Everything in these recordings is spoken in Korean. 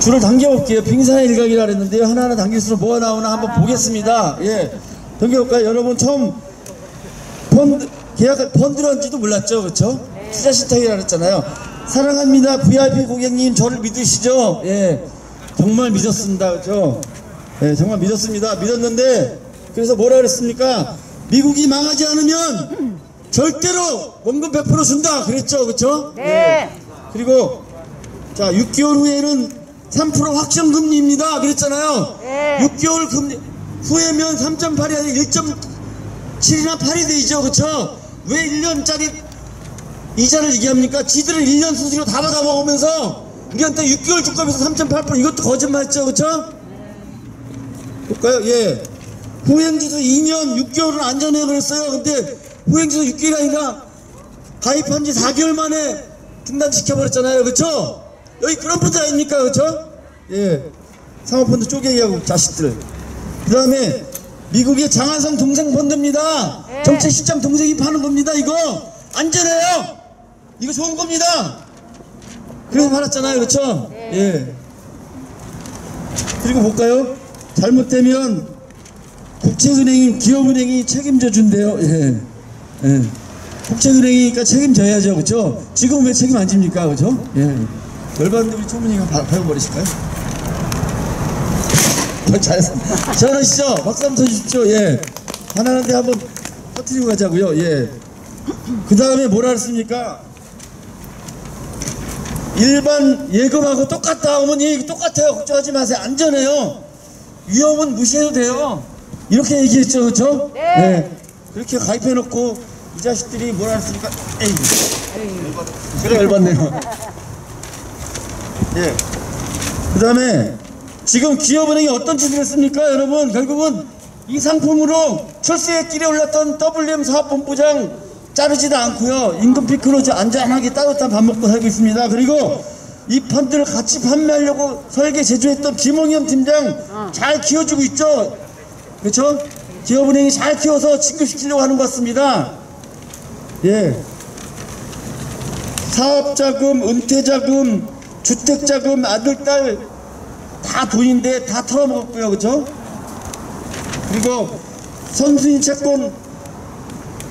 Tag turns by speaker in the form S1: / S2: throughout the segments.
S1: 줄을 당겨볼게요. 빙산의 일각이라 그랬는데요. 하나하나 당길수록 뭐가 나오나 한번 보겠습니다. 예, 당겨볼까요? 여러분 처음 계약 펀드런지도 몰랐죠, 그렇죠? 투자 신탁이라 그랬잖아요. 사랑합니다, VIP 고객님, 저를 믿으시죠? 예, 정말 믿었습니다, 그렇죠? 예, 정말 믿었습니다. 믿었는데 그래서 뭐라 그랬습니까? 미국이 망하지 않으면 절대로 원금 100% 준다, 그랬죠, 그렇죠?
S2: 네.
S1: 예. 그리고 자 6개월 후에는 3% 확정금리입니다, 그랬잖아요.
S2: 네.
S1: 6개월 금리 후에면 3.8이 아니라 1.7이나 8이 되죠, 그렇죠? 왜 1년짜리 이자를 얘기합니까? 지들은 1년 수수료 다 받아 먹으면서 우리한테 6개월 주값에서 3.8%, 이것도 거짓말이죠, 그렇죠? 볼까요? 예. 후행지수 2년 6개월은 안전해 그랬어요. 근데 후행지수 6개월이 아니라 가입한 지 4개월 만에 중단시켜버렸잖아요, 그렇죠? 여기 그런 펀드 아닙니까, 그렇죠? 예. 사모펀드 쪼개기하고 자식들. 그 다음에 미국의 장하성 동생 펀드입니다.
S2: 네.
S1: 정책 시장 동생이 파는 겁니다. 이거 안전해요. 이거 좋은 겁니다. 그래서 팔았잖아요, 그렇죠?
S2: 네.
S1: 예. 그리고 볼까요? 잘못되면 국채은행이, 기업은행이 책임져 준대요. 예. 예. 국채은행이니까 책임져야죠, 그렇죠? 지금 왜 책임 안 집니까, 그렇죠? 예. 열받는데 우리 총무님이 밟아버리실까요? 잘했습니다. 잘하시죠? 박수 한번 쳐주십시오. 예. 하나한테 한번 터뜨리고 가자고요. 예. 그 다음에 뭐라 그랬습니까? 일반 예금하고 똑같다. 어머니 똑같아요. 걱정하지 마세요. 안전해요. 위험은 무시해도 돼요. 이렇게 얘기했죠, 그렇죠?
S2: 네.
S1: 네. 그렇게 가입해놓고 이 자식들이 뭐라 했습니까? 에이. 그래 열받네요. 예. 그 다음에 지금 기업은행이 어떤 짓을 했습니까, 여러분? 결국은 이 상품으로 철수의 길에 올랐던 WM 사업본부장 자르지도 않고요. 임금 피크로 안전하게 따뜻한 밥 먹고 살고 있습니다. 그리고 이 펀드를 같이 판매하려고 설계 제조했던 김홍현 팀장 잘 키워주고 있죠. 그렇죠? 기업은행이 잘 키워서 진급시키려고 하는 것 같습니다. 예. 사업자금, 은퇴자금, 주택자금, 아들, 딸 다 돈인데 다 털어먹었고요, 그렇죠? 그리고 선순위 채권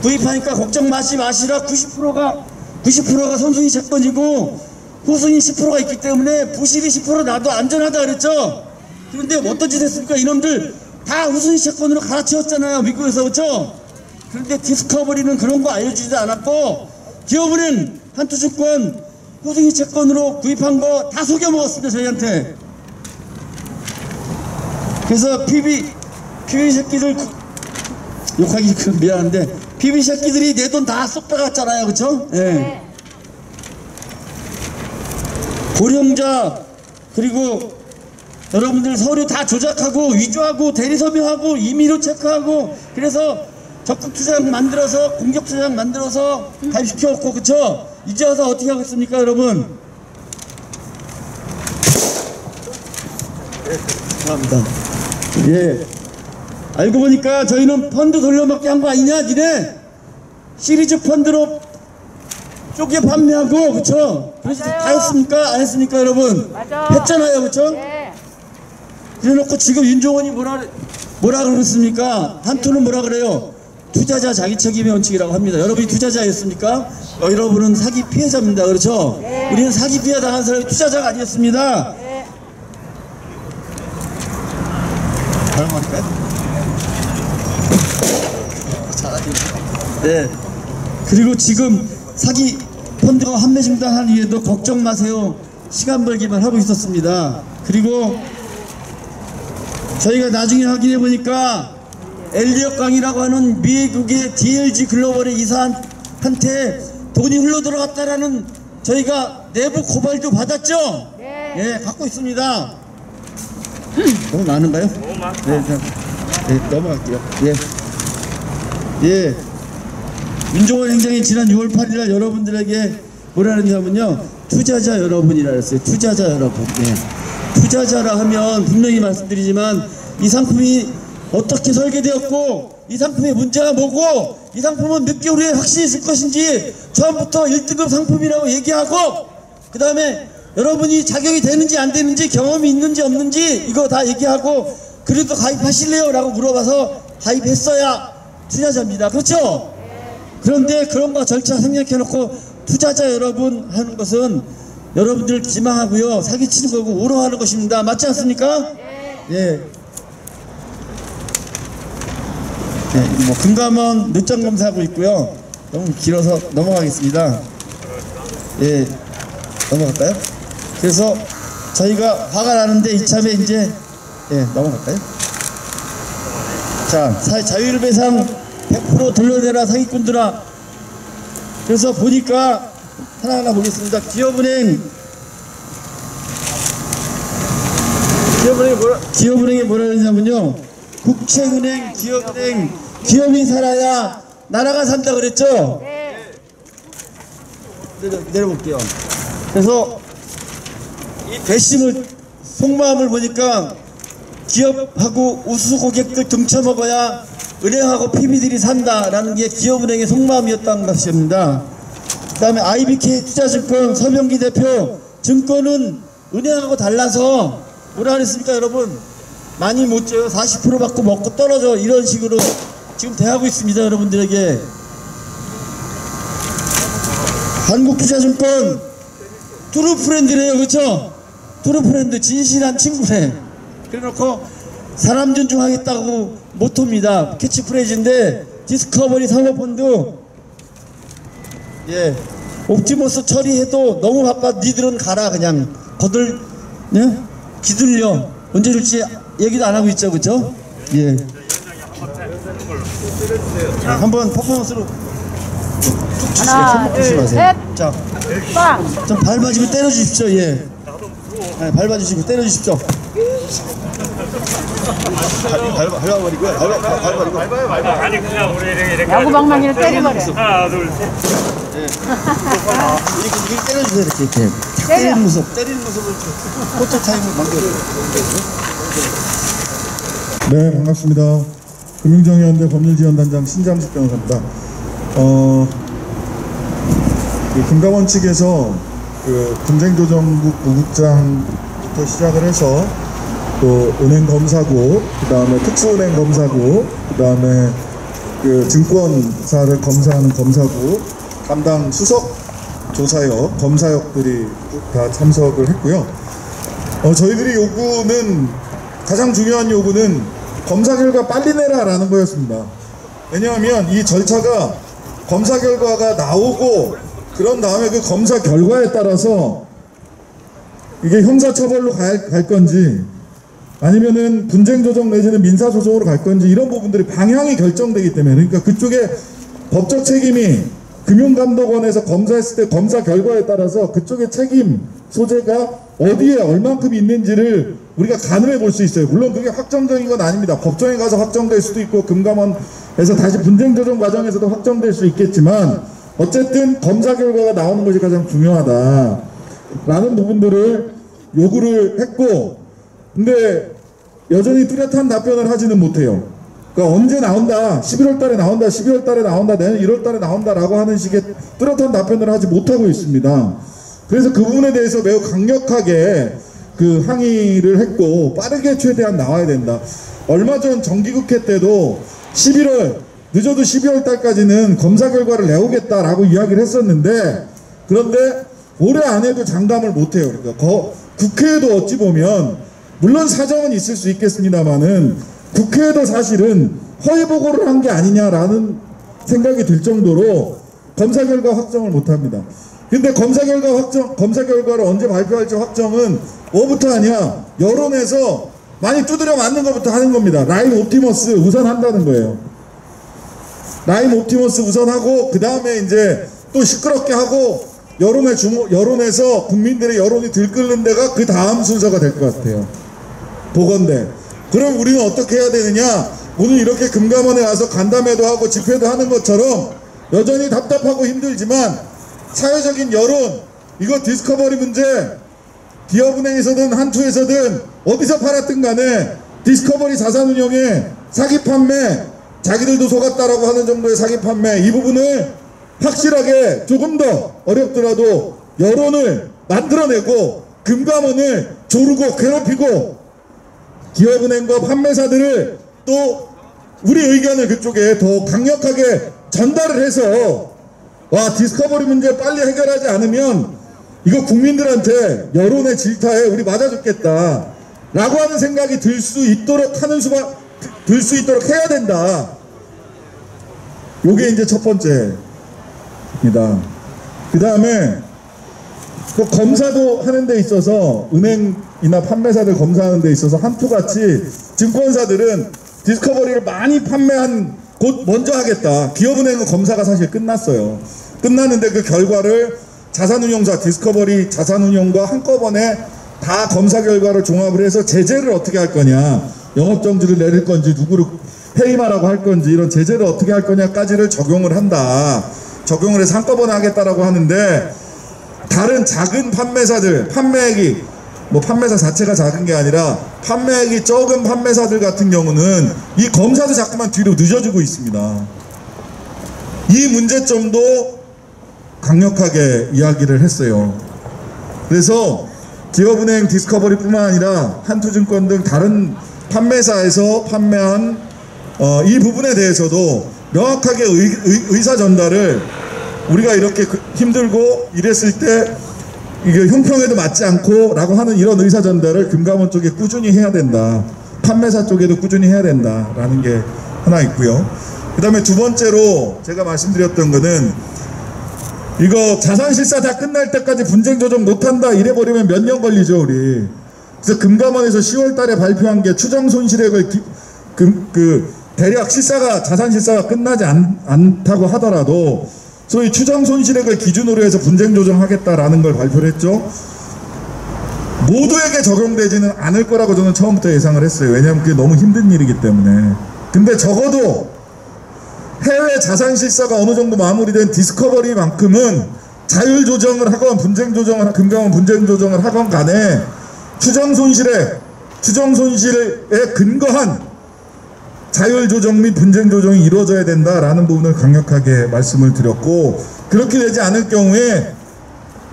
S1: 구입하니까 걱정 마시라. 90%가 선순위 채권이고 후순위 10%가 있기 때문에 부실이 10% 나도 안전하다 그랬죠? 그런데 어떤 짓 했습니까? 이놈들 다 후순위 채권으로 갈아치웠잖아요, 미국에서, 그렇죠? 그런데 디스커버리는 그런 거 알려주지도 않았고 기업은행, 한투증권 후순위 채권으로 구입한 거 다 속여먹었습니다, 저희한테. 그래서 PB 새끼들 욕하기 미안한데 PB 새끼들이 내 돈 다 쏙 빼갔잖아요, 그렇죠? 예.
S2: 네.
S1: 고령자 그리고 여러분들 서류 다 조작하고 위조하고 대리서명하고 임의로 체크하고 그래서 적극 투자장 만들어서 공격 투자장 만들어서 가입시켜놓고, 그쵸? 이제 와서 어떻게 하겠습니까, 여러분? 네, 감사합니다. 예. 알고 보니까 저희는 펀드 돌려먹기 한 거 아니냐, 니네? 시리즈 펀드로 쪼개 판매하고, 그쵸? 그래서 다 했습니까? 안 했습니까, 여러분?
S2: 맞아.
S1: 했잖아요, 그쵸?
S2: 네.
S1: 그래 놓고 지금 윤종원이 뭐라 그랬습니까? 한투는 뭐라 그래요? 투자자 자기 책임의 원칙이라고 합니다. 여러분이 투자자였습니까? 여러분은 사기 피해자입니다, 그렇죠?
S2: 네.
S1: 우리는 사기 피해 당한 사람이 투자자가 아니었습니다.
S2: 네.
S1: 다른 거 할까요? 네. 그리고 지금 사기 펀드가 환매 중단한 이후에도 걱정 마세요. 시간 벌기만 하고 있었습니다. 그리고 저희가 나중에 확인해 보니까 엘리엇 강이라고 하는 미국의 DLG 글로벌의 이사한테 돈이 흘러 들어갔다라는 저희가 내부 고발도 받았죠?
S2: 네.
S1: 예, 갖고 있습니다. 너무 많은가요?
S3: 너무 많다.
S1: 네, 넘어갈게요. 예. 예. 윤종원 행장이 지난 6월 8일 날 여러분들에게 뭐라 그랬냐면요. 투자자 여러분이라 그랬어요. 투자자 여러분. 예. 투자자라 하면 분명히 말씀드리지만 이 상품이 어떻게 설계되었고 이 상품의 문제가 뭐고 이 상품은 몇 개월 후에 확실히 있을 것인지 처음부터 1등급 상품이라고 얘기하고 그 다음에 여러분이 자격이 되는지 안 되는지, 경험이 있는지 없는지 이거 다 얘기하고, 그래도 가입하실래요? 라고 물어봐서 가입했어야 투자자입니다. 그렇죠? 그런데 그런 거 절차 생략해놓고 투자자 여러분 하는 것은 여러분들 기망하고요, 사기치는 거고 우롱하는 것입니다. 맞지 않습니까? 예. 네, 뭐 금감원 늦장 검사하고 있고요. 너무 길어서 넘어가겠습니다. 예, 넘어갈까요? 그래서 저희가 화가 나는데 이참에 이제 넘어갈까요? 자, 자율배상 100% 돌려내라 사기꾼들아. 그래서 보니까 하나하나 보겠습니다. 기업은행이 뭐라 그러냐면요, 국채은행, 기업은행, 기업이 살아야 나라가 산다 그랬죠? 내려볼게요. 그래서 이 배심을, 속마음을 보니까 기업하고 우수 고객들 등쳐먹어야 은행하고 PB들이 산다라는 게 기업은행의 속마음이었다는 것입니다. 그 다음에 IBK 투자증권 서명기 대표, 증권은 은행하고 달라서 뭐라 그랬습니까 여러분? 많이 못 줘요. 40% 받고 먹고 떨어져. 이런 식으로 지금 대하고 있습니다 여러분들에게. 한국투자증권 트루프렌드래요. 그렇죠? 트루프렌드, 진실한 친구래. 그래놓고 사람 존중하겠다고 모토입니다. 캐치프레이즈인데, 디스커버리 사모펀드, 예, 옵티머스 처리해도 너무 바빠. 니들은 가라. 그냥 거들, 예? 기들려. 언제 줄지 얘기도 안 하고 있죠. 그죠? 예. 한번 퍼포먼스로
S2: 하나, 둘, 셋.
S1: 자,
S2: 빵.
S1: 좀 밟아주고 때려주십시오. 예. 네, 밟아주시고 때려주십시오. 밟아버리고요.
S3: 아니 그냥 우리 이렇게
S2: 야구방망이를 때려버려.
S3: 하나 둘 셋.
S1: 이렇게 때려주세요. 이렇게 때리는 모습, 때리는 모습을 포토 타임을 만들어요.
S4: 네, 반갑습니다. 금융정의연대 법률지원단장 신장식 변호사입니다. 금감원 측에서 분쟁조정국 부국장부터 시작을 해서 또 은행 검사국, 그 다음에 특수은행 검사국, 그 다음에 증권사를 검사하는 검사국, 담당 수석 조사역, 검사역들이 다 참석을 했고요. 저희들이 요구는, 가장 중요한 요구는 검사 결과 빨리 내라라는 거였습니다. 왜냐하면 이 절차가 검사 결과가 나오고 그런 다음에 그 검사 결과에 따라서 이게 형사처벌로 갈 건지 아니면은 분쟁조정 내지는 민사소송으로 갈 건지 이런 부분들이 방향이 결정되기 때문에, 그러니까 그쪽에 법적 책임이 금융감독원에서 검사했을 때 검사 결과에 따라서 그쪽의 책임 소재가 어디에 얼만큼 있는지를 우리가 가늠해 볼 수 있어요. 물론 그게 확정적인 건 아닙니다. 법정에 가서 확정될 수도 있고 금감원에서 다시 분쟁조정 과정에서도 확정될 수 있겠지만, 어쨌든 검사 결과가 나오는 것이 가장 중요하다라는 부분들을 요구를 했고, 근데 여전히 뚜렷한 답변을 하지는 못해요. 그러니까 언제 나온다, 11월 달에 나온다, 12월 달에 나온다, 내년 1월 달에 나온다 라고 하는 식의 뚜렷한 답변을 하지 못하고 있습니다. 그래서 그 부분에 대해서 매우 강력하게 항의를 했고, 빠르게 최대한 나와야 된다. 얼마 전 정기국회 때도 11월, 늦어도 12월 달까지는 검사 결과를 내오겠다라고 이야기를 했었는데, 그런데 올해 안에도 장담을 못해요. 그러니까 국회에도 어찌 보면 물론 사정은 있을 수 있겠습니다만은 국회에도 사실은 허위 보고를 한 게 아니냐라는 생각이 들 정도로 검사 결과 확정을 못합니다. 근데 검사 결과를 언제 발표할지 확정은 뭐부터 하냐? 여론에서 많이 두드려 맞는 것부터 하는 겁니다. 라임 옵티머스 우선 한다는 거예요. 라임 옵티머스 우선 하고, 그 다음에 이제 또 시끄럽게 하고, 여론에서 국민들의 여론이 들끓는 데가 그 다음 순서가 될 것 같아요. 보건대. 그럼 우리는 어떻게 해야 되느냐? 오늘 이렇게 금감원에 와서 간담회도 하고 집회도 하는 것처럼 여전히 답답하고 힘들지만 사회적인 여론, 이거 디스커버리 문제, 기업은행에서든 한투에서든 어디서 팔았든 간에 디스커버리 자산운용에 사기 판매, 자기들도 속았다라고 하는 정도의 사기 판매, 이 부분을 확실하게 조금 더 어렵더라도 여론을 만들어내고 금감원을 조르고 괴롭히고 기업은행과 판매사들을 또 우리 의견을 그쪽에 더 강력하게 전달을 해서 와, 디스커버리 문제 빨리 해결하지 않으면 이거 국민들한테 여론의 질타에 우리 맞아 죽겠다 라고 하는 생각이 들 수 있도록 해야 된다. 요게 이제 첫 번째입니다. 그 다음에 또 검사도 하는 데 있어서 은행이나 판매사들 검사하는 데 있어서 한투같이 증권사들은 디스커버리를 많이 판매한 곳 먼저 하겠다. 기업은행은 검사가 사실 끝났어요. 끝났는데 그 결과를 자산운용사 디스커버리 자산운용과 한꺼번에 다 검사 결과를 종합을 해서 제재를 어떻게 할 거냐, 영업정지를 내릴 건지 누구를 해임하라고 할 건지 이런 제재를 어떻게 할 거냐까지를 적용을 한다. 적용을 해서 한꺼번에 하겠다라고 하는데 다른 작은 판매사들, 판매액이 뭐 판매사 자체가 작은 게 아니라 판매액이 적은 판매사들 같은 경우는 이 검사도 자꾸만 뒤로 늦어지고 있습니다. 이 문제점도 강력하게 이야기를 했어요. 그래서 기업은행 디스커버리뿐만 아니라 한투증권 등 다른 판매사에서 판매한 이 부분에 대해서도 명확하게 의사 전달을 우리가 이렇게 힘들고 이랬을 때 이게 형평에도 맞지 않고 라고 하는 이런 의사 전달을 금감원 쪽에 꾸준히 해야 된다. 판매사 쪽에도 꾸준히 해야 된다 라는 게 하나 있고요. 그 다음에 두 번째로 제가 말씀드렸던 거는 이거 자산실사 다 끝날 때까지 분쟁 조정 못한다 이래버리면 몇 년 걸리죠 우리. 그래서 금감원에서 10월 달에 발표한 게 추정 손실액을 대략 자산실사가 끝나지 않다고 하더라도 소위 추정 손실액을 기준으로 해서 분쟁 조정하겠다라는 걸 발표를 했죠. 모두에게 적용되지는 않을 거라고 저는 처음부터 예상을 했어요. 왜냐하면 그게 너무 힘든 일이기 때문에. 근데 적어도 해외 자산실사가 어느 정도 마무리된 디스커버리만큼은 자율 조정을 하건 금감원 분쟁 조정을 하건 간에 추정 손실에 근거한 자율 조정 및 분쟁 조정이 이루어져야 된다라는 부분을 강력하게 말씀을 드렸고, 그렇게 되지 않을 경우에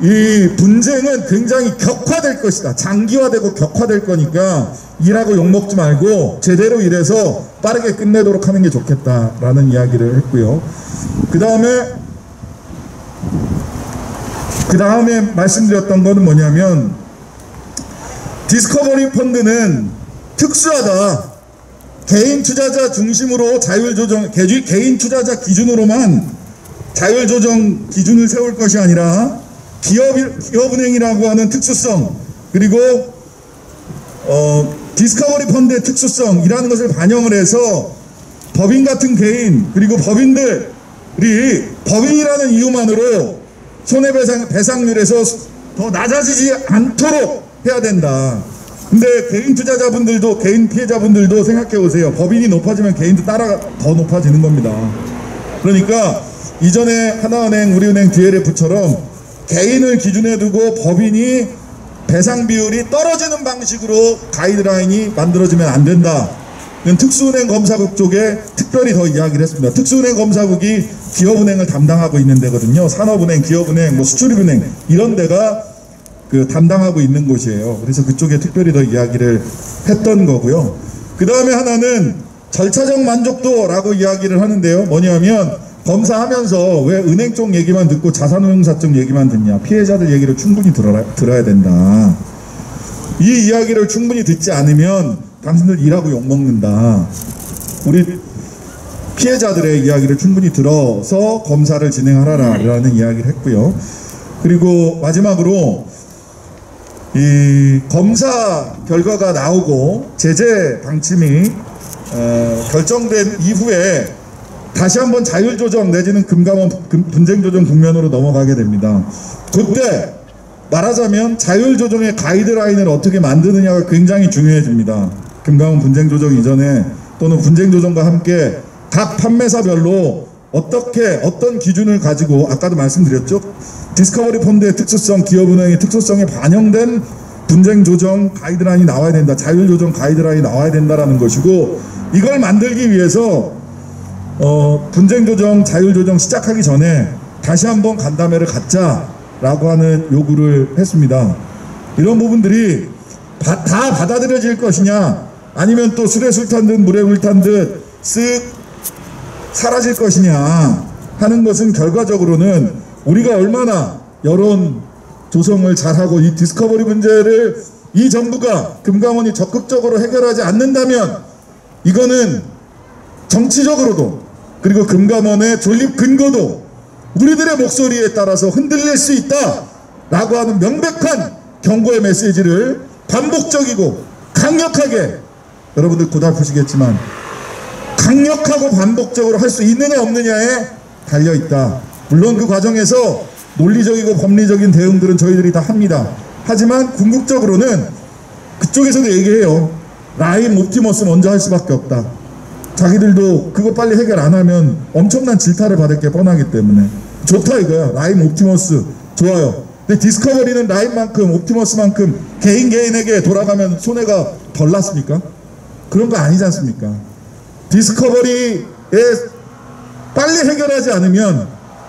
S4: 이 분쟁은 굉장히 격화될 것이다. 장기화되고 격화될 거니까 일하고 욕먹지 말고 제대로 일해서 빠르게 끝내도록 하는 게 좋겠다라는 이야기를 했고요. 그 다음에 말씀드렸던 거는 뭐냐면 디스커버리 펀드는 특수하다. 개인 투자자 중심으로 자율조정, 개인 투자자 기준으로만 자율조정 기준을 세울 것이 아니라 기업은행이라고 하는 특수성, 그리고 디스커버리 펀드의 특수성이라는 것을 반영을 해서 법인 같은 개인, 그리고 법인들이 법인이라는 이유만으로 손해배상률에서 더 낮아지지 않도록 해야 된다. 근데 개인 투자자분들도, 개인 피해자분들도 생각해 보세요. 법인이 높아지면 개인도 따라 더 높아지는 겁니다. 그러니까 이전에 하나은행, 우리은행, DLF처럼 개인을 기준에 두고 법인이 배상 비율이 떨어지는 방식으로 가이드라인이 만들어지면 안 된다. 특수은행 검사국 쪽에 특별히 더 이야기를 했습니다. 특수은행 검사국이 기업은행을 담당하고 있는 데거든요. 산업은행, 기업은행, 뭐 수출입은행 이런 데가 담당하고 있는 곳이에요. 그래서 그쪽에 특별히 더 이야기를 했던 거고요. 그 다음에 하나는 절차적 만족도라고 이야기를 하는데요. 뭐냐면 검사하면서 왜 은행 쪽 얘기만 듣고 자산운용사 쪽 얘기만 듣냐. 피해자들 얘기를 충분히 들어야 된다. 이 이야기를 충분히 듣지 않으면 당신들 일하고 욕먹는다. 우리 피해자들의 이야기를 충분히 들어서 검사를 진행하라라는 이야기를 했고요. 그리고 마지막으로 이 검사 결과가 나오고 제재 방침이 결정된 이후에 다시 한번 자율조정 내지는 금감원 분쟁조정 국면으로 넘어가게 됩니다. 그때 말하자면 자율조정의 가이드라인을 어떻게 만드느냐가 굉장히 중요해집니다. 금감원 분쟁조정 이전에 또는 분쟁조정과 함께 각 판매사별로 어떤 기준을 가지고 아까도 말씀드렸죠. 디스커버리 펀드의 특수성, 기업은행의 특수성에 반영된 분쟁조정 가이드라인이 나와야 된다. 자율조정 가이드라인이 나와야 된다라는 것이고, 이걸 만들기 위해서 분쟁조정, 자율조정 시작하기 전에 다시 한번 간담회를 갖자라고 하는 요구를 했습니다. 이런 부분들이 다 받아들여질 것이냐, 아니면 또 술에 술 탄 듯 물에 물 탄 듯 쓱 사라질 것이냐 하는 것은 결과적으로는 우리가 얼마나 여론 조성을 잘하고 이 디스커버리 문제를 이 정부가, 금감원이 적극적으로 해결하지 않는다면 이거는 정치적으로도, 그리고 금감원의 존립 근거도 우리들의 목소리에 따라서 흔들릴 수 있다 라고 하는 명백한 경고의 메시지를 반복적이고 강력하게, 여러분들 고달프시겠지만 강력하고 반복적으로 할 수 있느냐 없느냐에 달려있다. 물론 그 과정에서 논리적이고 법리적인 대응들은 저희들이 다 합니다. 하지만 궁극적으로는 그쪽에서도 얘기해요. 라임 옵티머스 먼저 할 수밖에 없다. 자기들도 그거 빨리 해결 안 하면 엄청난 질타를 받을 게 뻔하기 때문에 좋다 이거야. 라임 옵티머스 좋아요. 근데 디스커버리는 라임만큼 옵티머스만큼 개인에게 돌아가면 손해가 덜 났습니까? 그런 거 아니지 않습니까? 디스커버리에 빨리 해결하지 않으면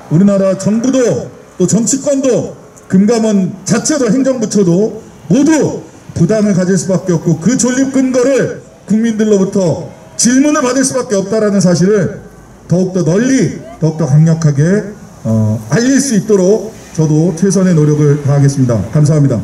S4: 우리나라 정부도 또 정치권도 금감원 자체도 행정부처도 모두 부담을 가질 수밖에 없고, 그 존립 근거를 국민들로부터 질문을 받을 수밖에 없다라는 사실을 더욱더 널리, 더욱더 강력하게 알릴 수 있도록 저도 최선의 노력을 다하겠습니다. 감사합니다.